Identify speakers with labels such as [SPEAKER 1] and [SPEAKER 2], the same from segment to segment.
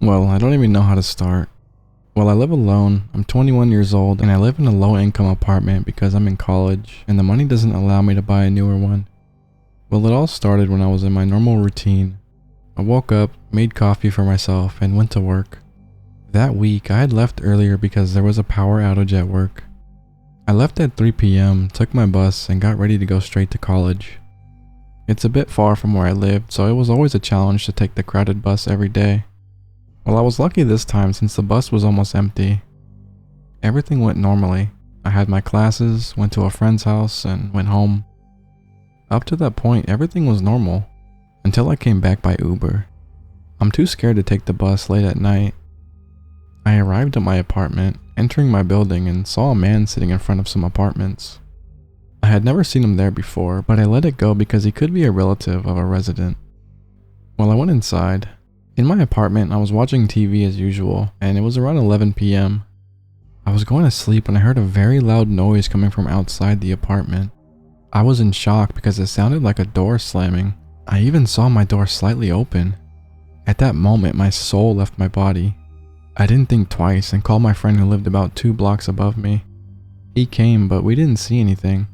[SPEAKER 1] Well, I don't even know how to start. Well, I live alone, I'm 21 years old, and I live in a low-income apartment because I'm in college, and the money doesn't allow me to buy a newer one. Well, it all started when I was in my normal routine. I woke up, made coffee for myself, and went to work. That week, I had left earlier because there was a power outage at work. I left at 3 p.m., took my bus, and got ready to go straight to college. It's a bit far from where I lived, so it was always a challenge to take the crowded bus every day. Well, I was lucky this time since the bus was almost empty. Everything went normally. I had my classes, went to a friend's house, and went home. Up to that point, everything was normal, until I came back by Uber. I'm too scared to take the bus late at night. I arrived at my apartment, entering my building, and saw a man sitting in front of some apartments. I had never seen him there before, but I let it go because he could be a relative of a resident. Well, I went inside. In my apartment, I was watching TV as usual, and it was around 11 p.m. I was going to sleep when I heard a very loud noise coming from outside the apartment. I was in shock because it sounded like a door slamming. I even saw my door slightly open. At that moment, my soul left my body. I didn't think twice and called my friend who lived about 2 blocks above me. He came, but we didn't see anything.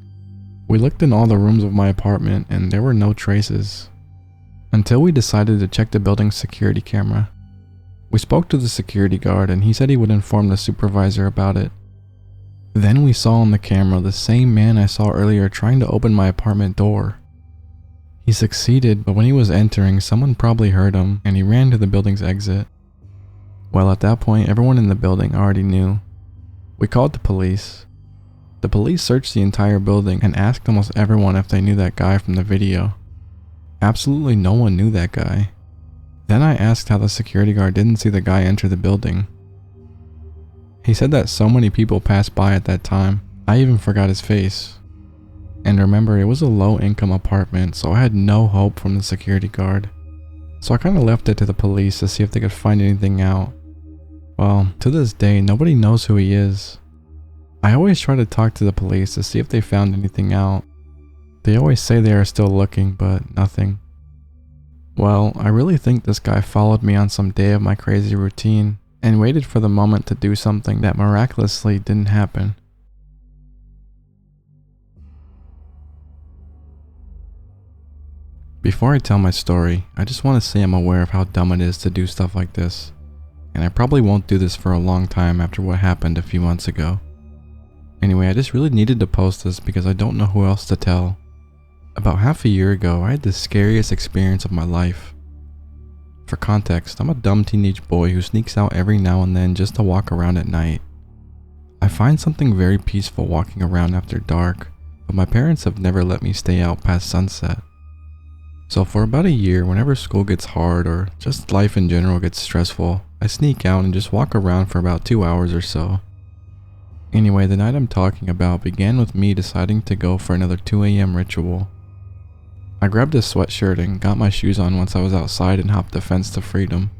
[SPEAKER 1] We looked in all the rooms of my apartment and there were no traces. Until we decided to check the building's security camera. We spoke to the security guard and he said he would inform the supervisor about it. Then we saw on the camera the same man I saw earlier trying to open my apartment door. He succeeded, but when he was entering, someone probably heard him and he ran to the building's exit. Well, at that point, everyone in the building already knew. We called the police. The police searched the entire building and asked almost everyone if they knew that guy from the video. Absolutely no one knew that guy. Then I asked how the security guard didn't see the guy enter the building. He said that so many people passed by at that time, I even forgot his face. And remember, it was a low-income apartment, so I had no hope from the security guard. So I kinda left it to the police to see if they could find anything out. Well, to this day, nobody knows who he is. I always try to talk to the police to see if they found anything out. They always say they are still looking, but nothing. Well, I really think this guy followed me on some day of my crazy routine and waited for the moment to do something that miraculously didn't happen. Before I tell my story, I just want to say I'm aware of how dumb it is to do stuff like this, and I probably won't do this for a long time after what happened a few months ago. Anyway, I just really needed to post this because I don't know who else to tell. About half a year ago, I had the scariest experience of my life. For context, I'm a dumb teenage boy who sneaks out every now and then just to walk around at night. I find something very peaceful walking around after dark, but my parents have never let me stay out past sunset. So for about a year, whenever school gets hard or just life in general gets stressful, I sneak out and just walk around for about 2 hours or so. Anyway, the night I'm talking about began with me deciding to go for another 2 a.m. ritual. I grabbed a sweatshirt and got my shoes on once I was outside and hopped the fence to freedom.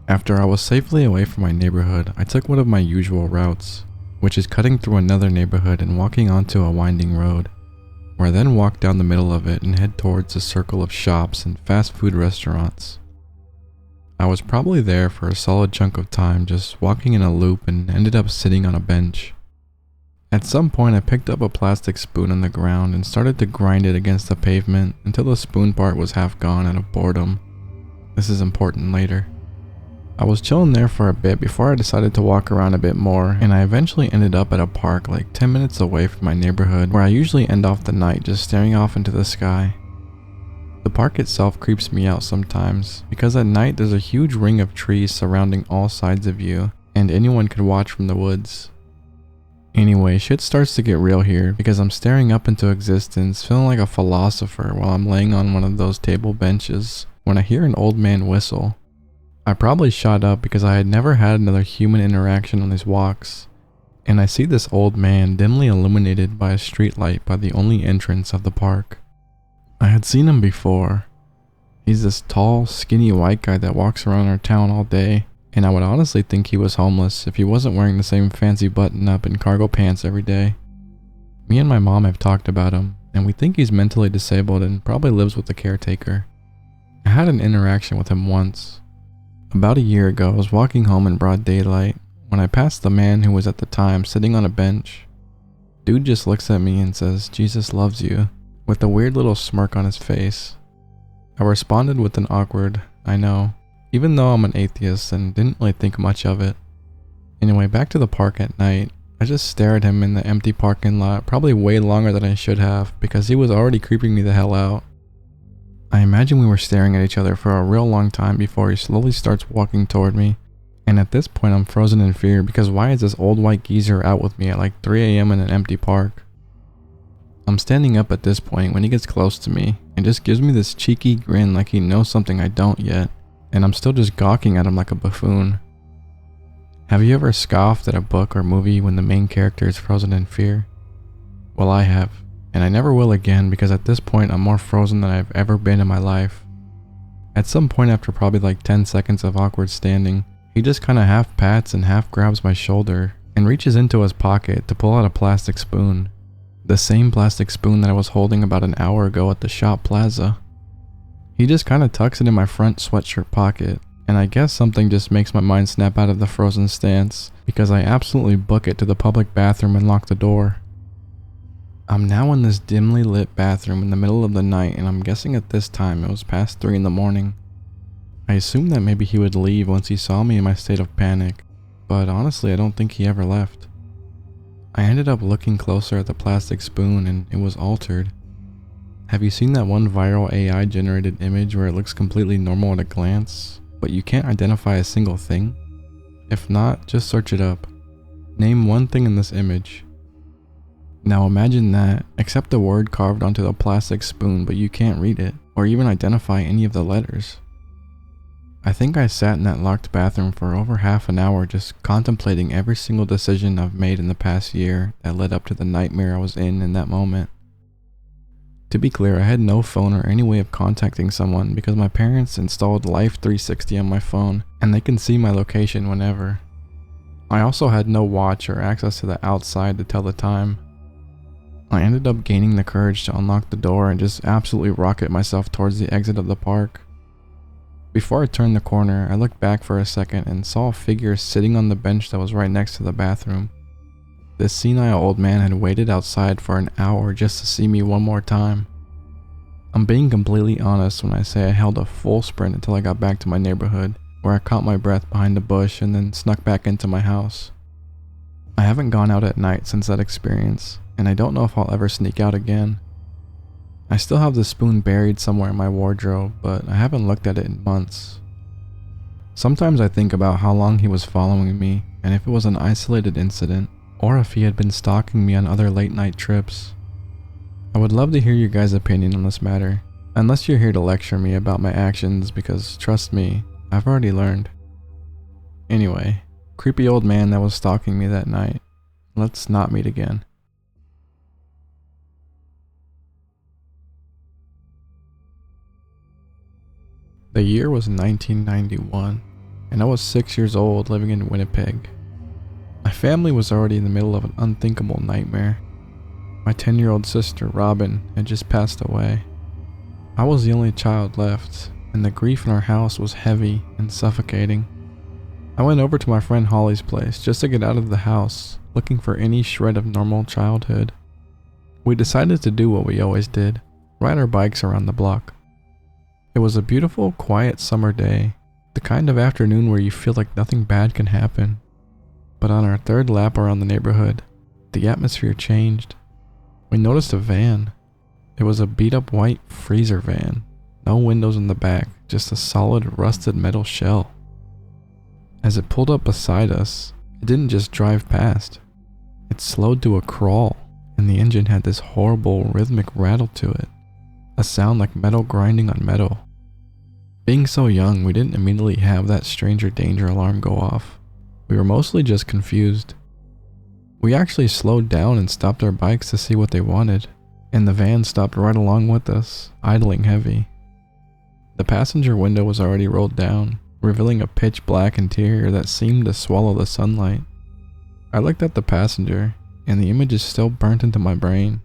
[SPEAKER 1] After I was safely away from my neighborhood, I took one of my usual routes, which is cutting through another neighborhood and walking onto a winding road, where I then walk down the middle of it and head towards a circle of shops and fast food restaurants. I was probably there for a solid chunk of time just walking in a loop and ended up sitting on a bench. At some point I picked up a plastic spoon on the ground and started to grind it against the pavement until the spoon part was half gone out of boredom. This is important later. I was chilling there for a bit before I decided to walk around a bit more, and I eventually ended up at a park like 10 minutes away from my neighborhood where I usually end off the night just staring off into the sky. The park itself creeps me out sometimes because at night there's a huge ring of trees surrounding all sides of you and anyone could watch from the woods. Anyway, shit starts to get real here because I'm staring up into existence feeling like a philosopher while I'm laying on one of those table benches when I hear an old man whistle. I probably shot up because I had never had another human interaction on these walks, and I see this old man dimly illuminated by a street light by the only entrance of the park. I had seen him before. He's this tall, skinny white guy that walks around our town all day, and I would honestly think he was homeless if he wasn't wearing the same fancy button-up and cargo pants every day. Me and my mom have talked about him, and we think he's mentally disabled and probably lives with the caretaker. I had an interaction with him once. About a year ago, I was walking home in broad daylight when I passed the man who was at the time sitting on a bench. Dude just looks at me and says, "Jesus loves you," with a weird little smirk on his face. I responded with an awkward, "I know," even though I'm an atheist and didn't really think much of it. Anyway, back to the park at night. I just stared at him in the empty parking lot, probably way longer than I should have, because he was already creeping me the hell out. I imagine we were staring at each other for a real long time before he slowly starts walking toward me, and at this point I'm frozen in fear because why is this old white geezer out with me at like 3 a.m. in an empty park? I'm standing up at this point when he gets close to me and just gives me this cheeky grin like he knows something I don't yet, and I'm still just gawking at him like a buffoon. Have you ever scoffed at a book or movie when the main character is frozen in fear? Well, I have, and I never will again because at this point I'm more frozen than I've ever been in my life. At some point after probably like 10 seconds of awkward standing, he just kinda half pats and half grabs my shoulder and reaches into his pocket to pull out a plastic spoon. The same plastic spoon that I was holding about an hour ago at the shop plaza. He just kinda tucks it in my front sweatshirt pocket, and I guess something just makes my mind snap out of the frozen stance because I absolutely book it to the public bathroom and lock the door. I'm now in this dimly lit bathroom in the middle of the night, and I'm guessing at this time it was past 3 in the morning. I assumed that maybe he would leave once he saw me in my state of panic, but honestly I don't think he ever left. I ended up looking closer at the plastic spoon and it was altered. Have you seen that one viral AI generated image where it looks completely normal at a glance, but you can't identify a single thing? If not, just search it up. Name one thing in this image. Now imagine that, except the word carved onto the plastic spoon, but you can't read it, or even identify any of the letters. I think I sat in that locked bathroom for over half an hour just contemplating every single decision I've made in the past year that led up to the nightmare I was in that moment. To be clear, I had no phone or any way of contacting someone because my parents installed Life 360 on my phone and they can see my location whenever. I also had no watch or access to the outside to tell the time. I ended up gaining the courage to unlock the door and just absolutely rocket myself towards the exit of the park. Before I turned the corner, I looked back for a second and saw a figure sitting on the bench that was right next to the bathroom. This senile old man had waited outside for an hour just to see me one more time. I'm being completely honest when I say I held a full sprint until I got back to my neighborhood, where I caught my breath behind a bush and then snuck back into my house. I haven't gone out at night since that experience, and I don't know if I'll ever sneak out again. I still have the spoon buried somewhere in my wardrobe, but I haven't looked at it in months. Sometimes I think about how long he was following me, and if it was an isolated incident, or if he had been stalking me on other late night trips. I would love to hear your guys' opinion on this matter, unless you're here to lecture me about my actions because, trust me, I've already learned. Anyway, creepy old man that was stalking me that night, let's not meet again. The year was 1991, and I was 6 years old living in Winnipeg. My family was already in the middle of an unthinkable nightmare. My 10-year-old sister, Robin, had just passed away. I was the only child left, and the grief in our house was heavy and suffocating. I went over to my friend Holly's place just to get out of the house, looking for any shred of normal childhood. We decided to do what we always did, ride our bikes around the block. It was a beautiful, quiet summer day, the kind of afternoon where you feel like nothing bad can happen. But on our third lap around the neighborhood, the atmosphere changed. We noticed a van. It was a beat-up white freezer van. No windows in the back, just a solid rusted metal shell. As it pulled up beside us, it didn't just drive past. It slowed to a crawl, and the engine had this horrible rhythmic rattle to it. A sound like metal grinding on metal. Being so young, we didn't immediately have that stranger danger alarm go off. We were mostly just confused. We actually slowed down and stopped our bikes to see what they wanted, and the van stopped right along with us, idling heavy. The passenger window was already rolled down, revealing a pitch black interior that seemed to swallow the sunlight. I looked at the passenger, and the image is still burnt into my brain.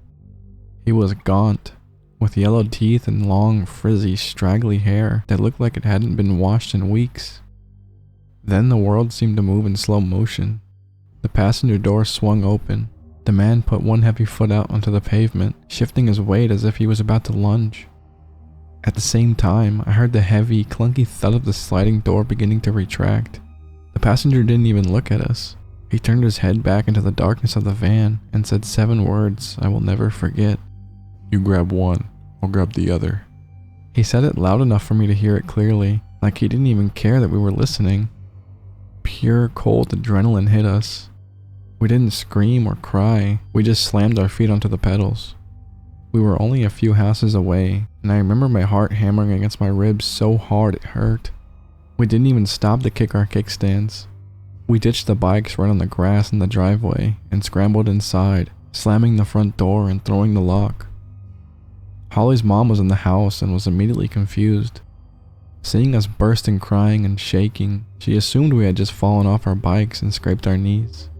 [SPEAKER 1] He was gaunt, with yellow teeth and long, frizzy, straggly hair that looked like it hadn't been washed in weeks. Then the world seemed to move in slow motion. The passenger door swung open. The man put one heavy foot out onto the pavement, shifting his weight as if he was about to lunge. At the same time, I heard the heavy, clunky thud of the sliding door beginning to retract. The passenger didn't even look at us. He turned his head back into the darkness of the van and said 7 words I will never forget. "You grab one, I'll grab the other." He said it loud enough for me to hear it clearly, like he didn't even care that we were listening. Pure, cold adrenaline hit us. We didn't scream or cry, we just slammed our feet onto the pedals. We were only a few houses away, and I remember my heart hammering against my ribs so hard it hurt. We didn't even stop to kick our kickstands. We ditched the bikes right on the grass in the driveway and scrambled inside, slamming the front door and throwing the lock. Holly's mom was in the house and was immediately confused. Seeing us bursting crying and shaking, she assumed we had just fallen off our bikes and scraped our knees.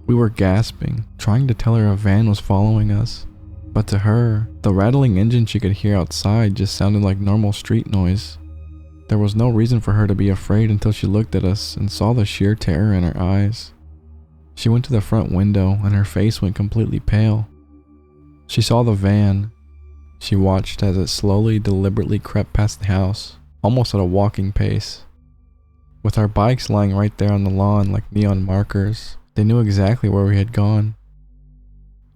[SPEAKER 1] We were gasping, trying to tell her a van was following us, but to her, the rattling engine she could hear outside just sounded like normal street noise. There was no reason for her to be afraid until she looked at us and saw the sheer terror in her eyes. She went to the front window and her face went completely pale. She saw the van. She watched as it slowly, deliberately crept past the house, almost at a walking pace. With our bikes lying right there on the lawn like neon markers, they knew exactly where we had gone.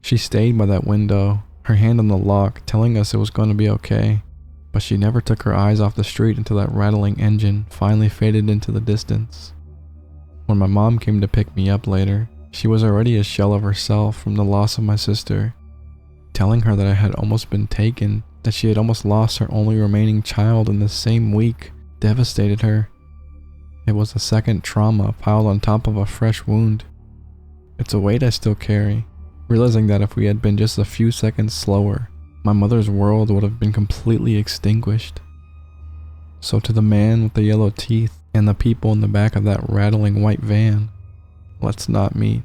[SPEAKER 1] She stayed by that window, her hand on the lock, telling us it was going to be okay, but she never took her eyes off the street until that rattling engine finally faded into the distance. When my mom came to pick me up later, she was already a shell of herself from the loss of my sister. Telling her that I had almost been taken, that she had almost lost her only remaining child in the same week, devastated her. It was a second trauma piled on top of a fresh wound. It's a weight I still carry, realizing that if we had been just a few seconds slower, my mother's world would have been completely extinguished. So to the man with the yellow teeth and the people in the back of that rattling white van, let's not meet.